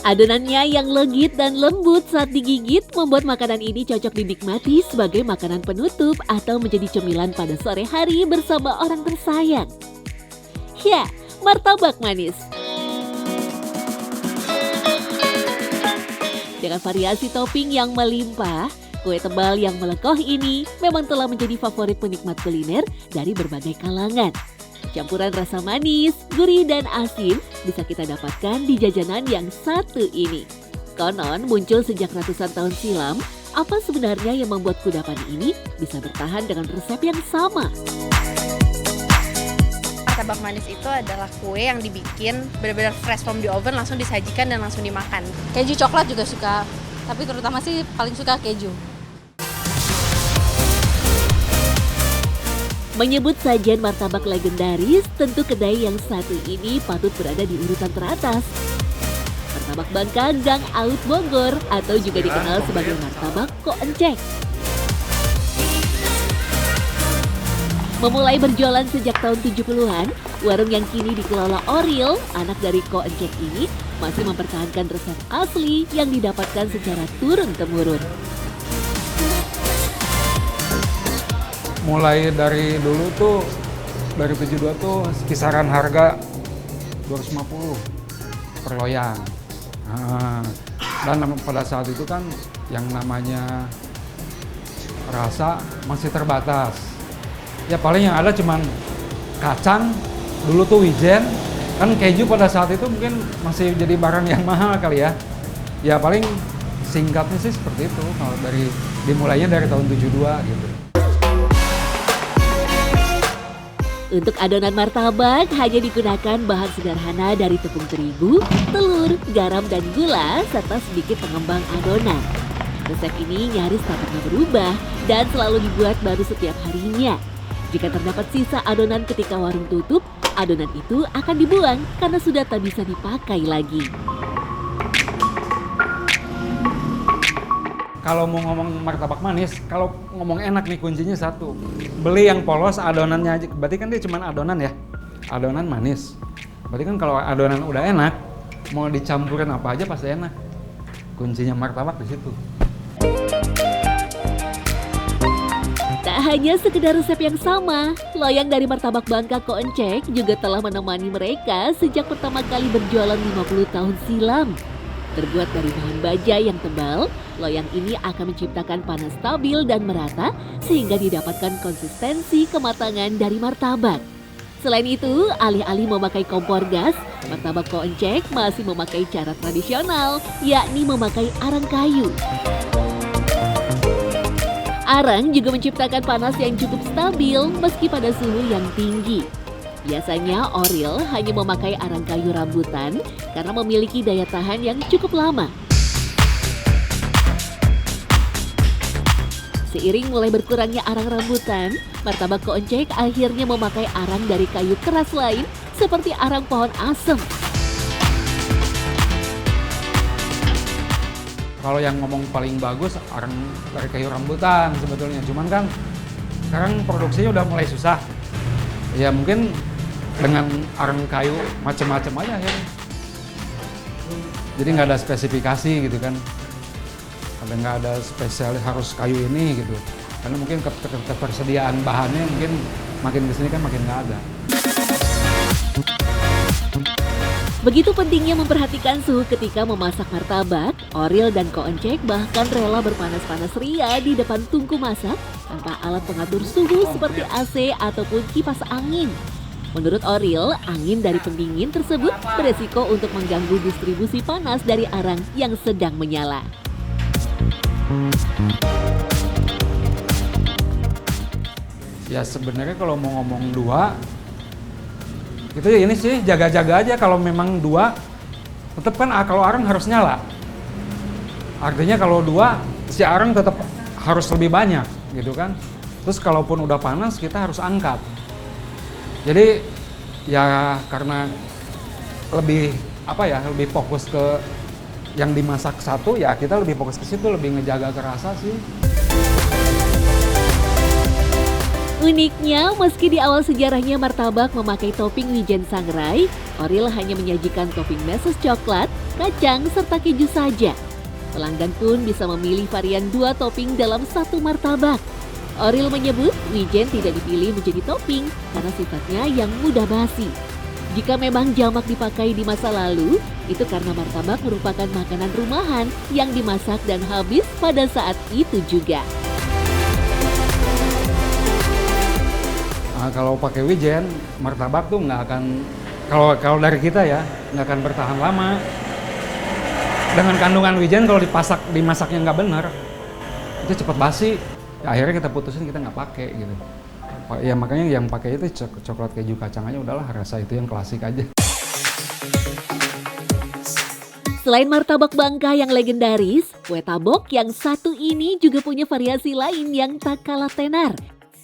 Adonannya yang legit dan lembut saat digigit membuat makanan ini cocok dinikmati sebagai makanan penutup atau menjadi cemilan pada sore hari bersama orang tersayang. Ya, martabak manis. Dengan variasi topping yang melimpah, kue tebal yang melekoh ini memang telah menjadi favorit penikmat kuliner dari berbagai kalangan. Campuran rasa manis, gurih, dan asin bisa kita dapatkan di jajanan yang satu ini. Konon muncul sejak ratusan tahun silam, apa sebenarnya yang membuat kudapan ini bisa bertahan dengan resep yang sama? Martabak manis itu adalah kue yang dibikin benar-benar fresh from the oven, langsung disajikan dan langsung dimakan. Keju coklat juga suka, tapi terutama sih paling suka keju. Menyebut sajian martabak legendaris, tentu kedai yang satu ini patut berada di urutan teratas. Martabak Bangka Gang Aut Bogor atau juga dikenal sebagai martabak Ko Encek. Memulai berjualan sejak tahun 70-an, warung yang kini dikelola Oril, anak dari Ko Encek ini, masih mempertahankan resep asli yang didapatkan secara turun-temurun. Mulai dari dulu tuh, dari 72 tuh kisaran harga 250 per loyang. Dan pada saat itu kan yang namanya rasa masih terbatas. Ya paling yang ada cuman kacang, dulu tuh wijen, kan keju pada saat itu mungkin masih jadi barang yang mahal kali ya. Ya paling singkatnya sih seperti itu, kalau dimulainya dari tahun 72 gitu. Untuk adonan martabak hanya digunakan bahan sederhana dari tepung terigu, telur, garam, dan gula, serta sedikit pengembang adonan. Resep ini nyaris tak pernah berubah dan selalu dibuat baru setiap harinya. Jika terdapat sisa adonan ketika warung tutup, adonan itu akan dibuang karena sudah tak bisa dipakai lagi. Kalau mau ngomong martabak manis, kalau ngomong enak nih kuncinya satu. Beli yang polos adonannya aja, berarti kan dia cuma adonan ya. Adonan manis. Berarti kan kalau adonan udah enak, mau dicampurin apa aja pasti enak. Kuncinya martabak di situ. Tak hanya sekedar resep yang sama, loyang dari martabak Bangka Ko Encek juga telah menemani mereka sejak pertama kali berjualan 50 tahun silam. Terbuat dari bahan baja yang tebal, loyang ini akan menciptakan panas stabil dan merata sehingga didapatkan konsistensi kematangan dari martabak. Selain itu, alih-alih memakai kompor gas, martabak Ko Encek masih memakai cara tradisional, yakni memakai arang kayu. Arang juga menciptakan panas yang cukup stabil meski pada suhu yang tinggi. Biasanya Oril hanya memakai arang kayu rambutan karena memiliki daya tahan yang cukup lama. Seiring mulai berkurangnya arang rambutan, martabak Ko Encek akhirnya memakai arang dari kayu keras lain seperti arang pohon asem. Kalau yang ngomong paling bagus arang dari kayu rambutan sebetulnya. Cuman kan sekarang produksinya udah mulai susah. Ya mungkin dengan arang kayu macam-macam aja ya. Jadi nggak ada spesifikasi gitu kan. Nggak ada spesial harus kayu ini gitu. Karena mungkin ketersediaan bahannya mungkin makin kesini kan makin nggak ada. Begitu pentingnya memperhatikan suhu ketika memasak martabak, Oril dan Ko Encek bahkan rela berpanas-panas ria di depan tungku masak tanpa alat pengatur suhu seperti AC ataupun kipas angin. Menurut Oril, angin dari pendingin tersebut beresiko untuk mengganggu distribusi panas dari arang yang sedang menyala. Ya sebenarnya kalau mau ngomong dua, itu ya ini sih jaga-jaga aja. Kalau memang dua, tetap kan kalau arang harus nyala. Artinya kalau dua, si arang tetap harus lebih banyak gitu kan. Terus kalaupun udah panas kita harus angkat. Jadi ya karena lebih lebih fokus ke yang dimasak satu, ya kita lebih fokus ke situ, lebih ngejaga kerasa sih. Uniknya, meski di awal sejarahnya martabak memakai topping wijen sangrai, Oril hanya menyajikan topping meses coklat, kacang, serta keju saja. Pelanggan pun bisa memilih varian 2 topping dalam satu martabak. Oril menyebut wijen tidak dipilih menjadi topping karena sifatnya yang mudah basi. Jika memang jamak dipakai di masa lalu, itu karena martabak merupakan makanan rumahan yang dimasak dan habis pada saat itu juga. Kalau pakai wijen, martabak tuh nggak akan, kalau dari kita ya, nggak akan bertahan lama. Dengan kandungan wijen kalau dimasaknya nggak benar, itu cepat basi. Ya, akhirnya kita putusin kita nggak pakai gitu. Ya makanya yang pakai itu coklat keju kacang aja udahlah, rasa itu yang klasik aja. Selain martabak Bangka yang legendaris, kue tabok yang satu ini juga punya variasi lain yang tak kalah tenar.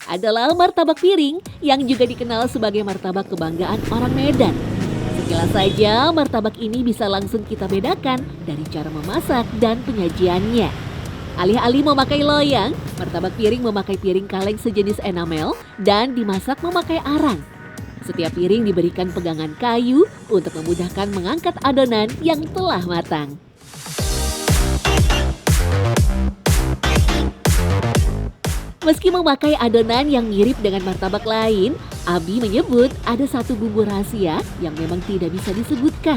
Adalah martabak piring yang juga dikenal sebagai martabak kebanggaan orang Medan. Sekilas saja, martabak ini bisa langsung kita bedakan dari cara memasak dan penyajiannya. Alih-alih memakai loyang, martabak piring memakai piring kaleng sejenis enamel dan dimasak memakai arang. Setiap piring diberikan pegangan kayu untuk memudahkan mengangkat adonan yang telah matang. Meski memakai adonan yang mirip dengan martabak lain, Abi menyebut ada satu bumbu rahasia yang memang tidak bisa disebutkan.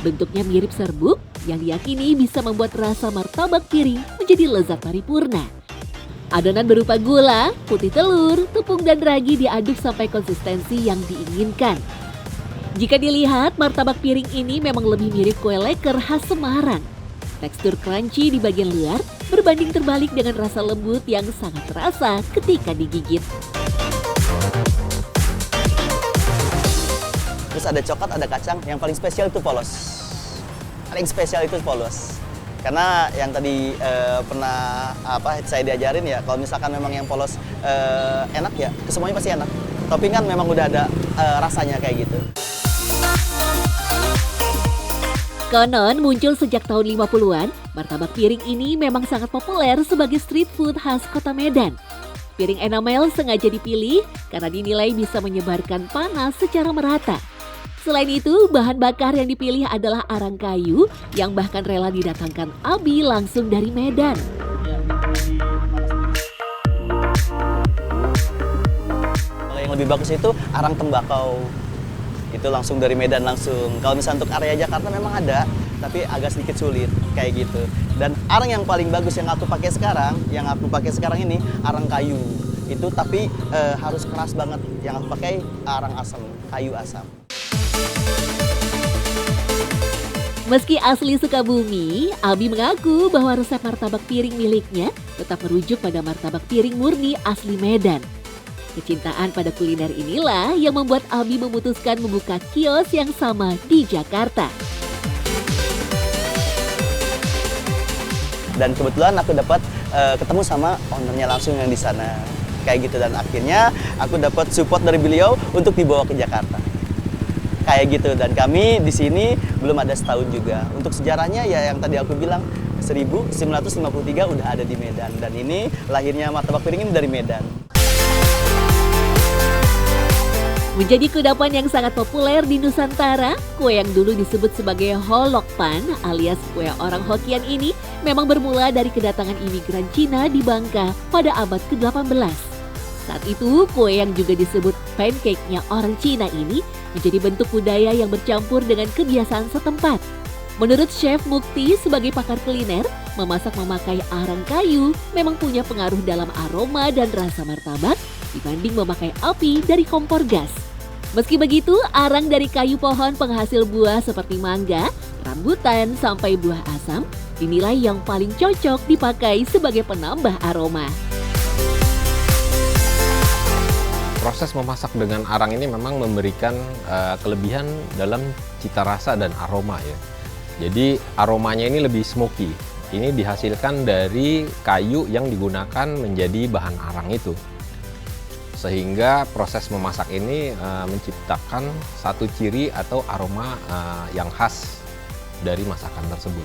Bentuknya mirip serbuk yang diyakini bisa membuat rasa martabak piring menjadi lezat paripurna. Adonan berupa gula, putih telur, tepung dan ragi diaduk sampai konsistensi yang diinginkan. Jika dilihat, martabak piring ini memang lebih mirip kue leker khas Semarang. Tekstur crunchy di bagian luar berbanding terbalik dengan rasa lembut yang sangat terasa ketika digigit. Terus ada coklat, ada kacang, yang paling spesial itu polos. Paling spesial itu polos. Karena yang tadi saya diajarin ya, kalau misalkan memang yang polos enak ya, kesemuanya pasti enak. Topping kan memang udah ada rasanya kayak gitu. Konon muncul sejak tahun 50-an, martabak piring ini memang sangat populer sebagai street food khas kota Medan. Piring enamel sengaja dipilih karena dinilai bisa menyebarkan panas secara merata. Selain itu, bahan bakar yang dipilih adalah arang kayu yang bahkan rela didatangkan Abi langsung dari Medan. Kalau yang lebih bagus itu arang tembakau. Itu langsung dari Medan langsung. Kalau misalnya untuk area Jakarta memang ada, tapi agak sedikit sulit kayak gitu. Dan arang yang paling bagus yang aku pakai sekarang ini arang kayu. Itu tapi harus keras banget. Yang aku pakai arang asam, kayu asam. Meski asli Sukabumi, Abi mengaku bahwa resep martabak piring miliknya tetap merujuk pada martabak piring murni asli Medan. Kecintaan pada kuliner inilah yang membuat Abi memutuskan membuka kios yang sama di Jakarta. Dan kebetulan aku dapat ketemu sama ownernya langsung yang di sana. Kayak gitu, dan akhirnya aku dapat support dari beliau untuk dibawa ke Jakarta. Kayak gitu, dan kami di sini belum ada setahun juga. Untuk sejarahnya ya yang tadi aku bilang 1953 udah ada di Medan, dan ini lahirnya martabak piring ini dari Medan. Menjadi kudapan yang sangat populer di Nusantara, kue yang dulu disebut sebagai holokpan alias kue orang Hokkien ini memang bermula dari kedatangan imigran Cina di Bangka pada abad ke-18. Saat itu, kue yang juga disebut pancake-nya orang Cina ini menjadi bentuk budaya yang bercampur dengan kebiasaan setempat. Menurut Chef Mukti sebagai pakar kuliner, memasak memakai arang kayu memang punya pengaruh dalam aroma dan rasa martabak dibanding memakai api dari kompor gas. Meski begitu, arang dari kayu pohon penghasil buah seperti mangga, rambutan, sampai buah asam dinilai yang paling cocok dipakai sebagai penambah aroma. Proses memasak dengan arang ini memang memberikan kelebihan dalam cita rasa dan aroma ya. Jadi aromanya ini lebih smoky. Ini dihasilkan dari kayu yang digunakan menjadi bahan arang itu. Sehingga proses memasak ini menciptakan satu ciri atau aroma yang khas dari masakan tersebut.